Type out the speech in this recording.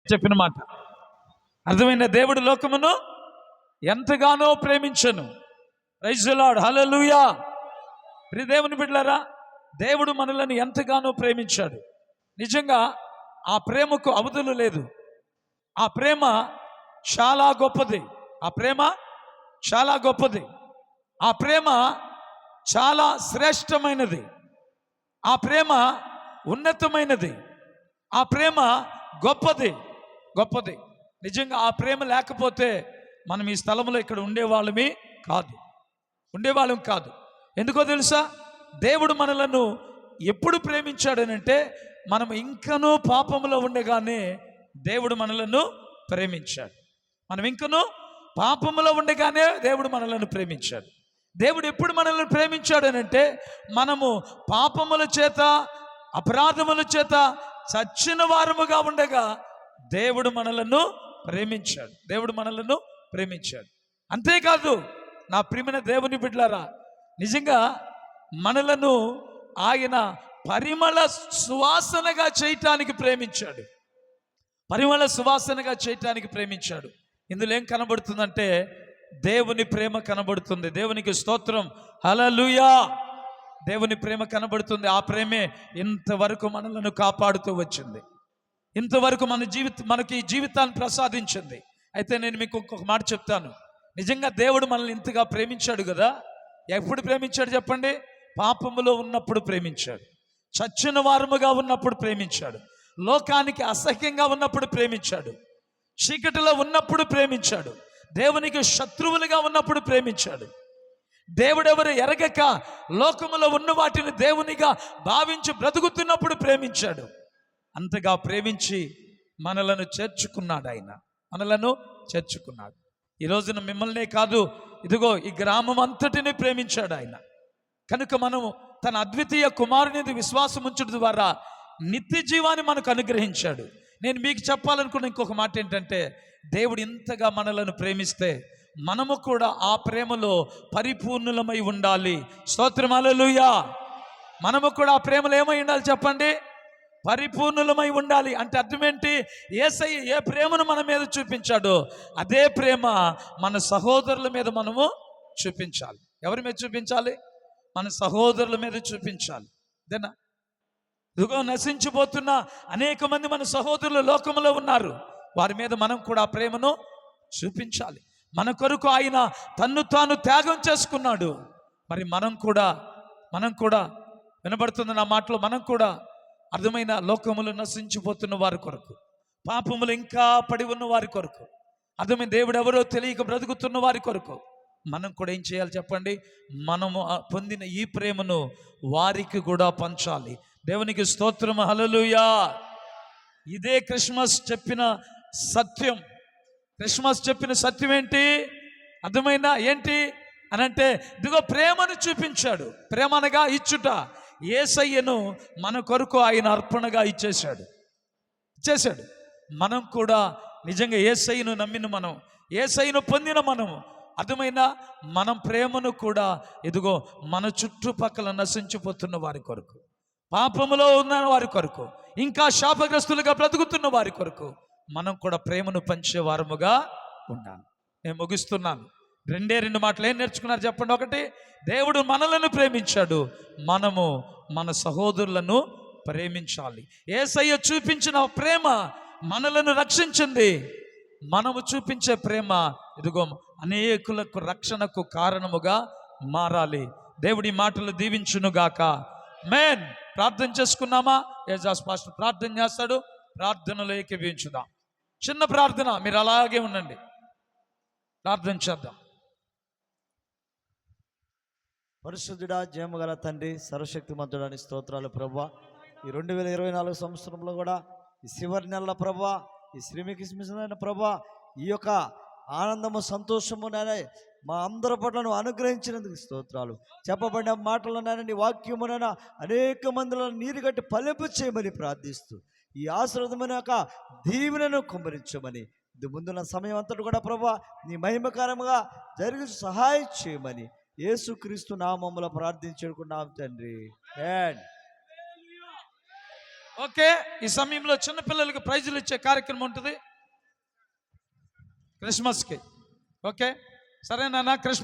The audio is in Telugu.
చెప్పిన మాట అర్థమైన దేవుడు లోకమును ఎంతగానో ప్రేమించను. ప్రైజ్ ది లార్డ్, హల్లెలూయా. ప్రియ దేవుని బిడ్డలారా, దేవుడు మనలను ఎంతగానో ప్రేమించాడు. నిజంగా ఆ ప్రేమకు అవధులు లేదు. ఆ ప్రేమ చాలా గొప్పది. ఆ ప్రేమ చాలా గొప్పది. ఆ ప్రేమ చాలా శ్రేష్టమైనది. ఆ ప్రేమ ఉన్నతమైనది. ఆ ప్రేమ గొప్పది గొప్పది. నిజంగా ఆ ప్రేమ లేకపోతే మనం ఈ స్థలంలో ఇక్కడ ఉండేవాళ్ళమే కాదు. ఎందుకో తెలుసా? దేవుడు మనలను ఎప్పుడు ప్రేమించాడనంటే మనం ఇంకనూ పాపంలో ఉండగానే దేవుడు మనలను ప్రేమించాడు. మనం ఇంకనూ పాపంలో ఉండగానే దేవుడు మనలను ప్రేమించాడు. దేవుడు ఎప్పుడు మనల్ని ప్రేమించాడనంటే మనము పాపముల చేత అపరాధముల చేత చచ్చిన వారముగా ఉండగా దేవుడు మనలను ప్రేమించాడు. అంతేకాదు నా ప్రియమైన దేవుని బిడ్డలారా, నిజంగా మనలను ఆయన పరిమళ సువాసనగా చేయటానికి ప్రేమించాడు. ఇందులో ఏం కనబడుతుందంటే దేవుని ప్రేమ కనబడుతుంది. దేవునికి స్తోత్రం, హల్లెలూయా. దేవుని ప్రేమ కనబడుతుంది. ఆ ప్రేమే ఇంతవరకు మనలను కాపాడుతూ వచ్చింది. ఇంతవరకు మనకి జీవితాన్ని ప్రసాదించింది. అయితే నేను మీకు ఇంకొక మాట చెప్తాను. నిజంగా దేవుడు మనల్ని ఇంతగా ప్రేమించాడు కదా. ఎప్పుడు ప్రేమించాడు చెప్పండి? పాపములో ఉన్నప్పుడు ప్రేమించాడు, చచ్చిన వారముగా ఉన్నప్పుడు ప్రేమించాడు, లోకానికి అసహ్యంగా ఉన్నప్పుడు ప్రేమించాడు, చీకటిలో ఉన్నప్పుడు ప్రేమించాడు, దేవునికి శత్రువులుగా ఉన్నప్పుడు ప్రేమించాడు, దేవుడెవరు ఎరగక లోకములో ఉన్న వాటిని దేవునిగా భావించి బ్రతుకుతున్నప్పుడు ప్రేమించాడు. అంతగా ప్రేమించి మనలను చేర్చుకున్నాడు. ఈ రోజున మిమ్మల్నే కాదు, ఇదిగో ఈ గ్రామం అంతటిని ప్రేమించాడు ఆయన. కనుక మనము తన అద్వితీయ కుమారునిది విశ్వాసం ఉంచడం ద్వారా నిత్య జీవాన్ని మనకు అనుగ్రహించాడు. నేను మీకు చెప్పాలనుకున్న ఇంకొక మాట ఏంటంటే, దేవుడు ఇంతగా మనలను ప్రేమిస్తే మనము కూడా ఆ ప్రేమలో పరిపూర్ణులమై ఉండాలి. స్తోత్రం, హల్లెలూయా. మనము కూడా ఆ ప్రేమలో ఏమై ఉండాలి చెప్పండి? పరిపూర్ణులమై ఉండాలి. అంటే అర్థం ఏంటి? యేసయ్య ఏ ప్రేమను మన మీద చూపించాడో అదే ప్రేమ మన సహోదరుల మీద మనము చూపించాలి. ఎవరి మీద చూపించాలి? మన సహోదరుల మీద చూపించాలి. అదేనా? ఇదిగో నశించిపోతున్న అనేక మంది మన సహోదరులు లోకంలో ఉన్నారు. వారి మీద మనం కూడా ఆ ప్రేమను చూపించాలి. మన కొరకు ఆయన తన్ను తాను త్యాగం చేసుకున్నాడు. మరి మనం కూడా వినబడుతుంది నా మాటలో, మనం కూడా అర్థమైన లోకములు నశించిపోతున్న వారి కొరకు, పాపములు ఇంకా పడి ఉన్న వారి కొరకు, అర్థమైన దేవుడు ఎవరో తెలియక బ్రతుకుతున్న వారి కొరకు మనం కూడా ఏం చేయాలి చెప్పండి? మనము పొందిన ఈ ప్రేమను వారికి కూడా పంచాలి. దేవునికి స్తోత్రం, హల్లెలూయా. ఇదే క్రిస్మస్ చెప్పిన సత్యం ఏంటి? అర్థమైందా? ఏంటి అనంటే ఇదిగో ప్రేమను చూపించాడు. ప్రేమ అనగా ఇచ్చుట. యేసయ్యను మన కొరకు ఆయన అర్పణగా ఇచ్చేశాడు. మనం కూడా నిజంగా యేసయ్యను నమ్మిన మనం, యేసయ్యను పొందిన మనము, అర్థమైన మనం ప్రేమను కూడా ఇదిగో మన చుట్టుపక్కల నశించిపోతున్న వారి కొరకు, పాపములో ఉన్న వారి కొరకు, ఇంకా శాపగ్రస్తులుగా బ్రతుకుతున్న వారి కొరకు మనం కూడా ప్రేమను పంచే వారముగా ఉండాలి. నేను ముగిస్తున్నాను. రెండు మాటలు ఏం నేర్చుకున్నారు చెప్పండి? ఒకటి, దేవుడు మనలను ప్రేమించాడు, మనము మన సహోదరులను ప్రేమించాలి. యేసయ్య చూపించిన ప్రేమ మనలను రక్షించింది. మనము చూపించే ప్రేమ ఇదిగో అనేకులకు రక్షణకు కారణముగా మారాలి. దేవుడి మాటలు దీవించునుగాక. మేన్ ప్రార్థన చేసుకున్నామా? ఏజాస్ పాస్టర్ ప్రార్థన చేస్తాడు. ప్రార్థనలో ఏకీభవించుదాం. చిన్న ప్రార్థన, మీరు అలాగే ఉండండి. ప్రార్థన చేద్దాం. పరిశుద్ధుడా, జయముగల తండ్రి, సర్వశక్తిమంతుడాని స్తోత్రాలు ప్రభువా. ఈ 2024 సంవత్సరంలో కూడా ఈ చివరి నెలల ప్రభువా, ఈ శ్రీమికిస్మిసిన ప్రభువా, ఈ యొక్క ఆనందము సంతోషము నాయన మా అందరి పట్లను అనుగ్రహించినందుకు స్తోత్రాలు. చెప్పబడిన మాటలనైనా నీ వాక్యమునైనా అనేక మందిలో నీరు గట్టి ఫలింపు చేయమని ప్రార్థిస్తూ ఈ ఆశీర్వాదమైన యొక్క దీవెనను కుమ్మరించమని, ఇది ముందున్న సమయం అంతటి కూడా ప్రభువా నీ మహిమకరముగా జరిగి సహాయం చేయమని యేసుక్రీస్తు నామములో ప్రార్థించుకున్నాం తండ్రి. ఓకే, ఈ సమయంలో చిన్నపిల్లలకి ప్రైజులు ఇచ్చే కార్యక్రమం ఉంటుంది క్రిస్మస్కి. ఓకే, సరేనా? క్రిస్మస్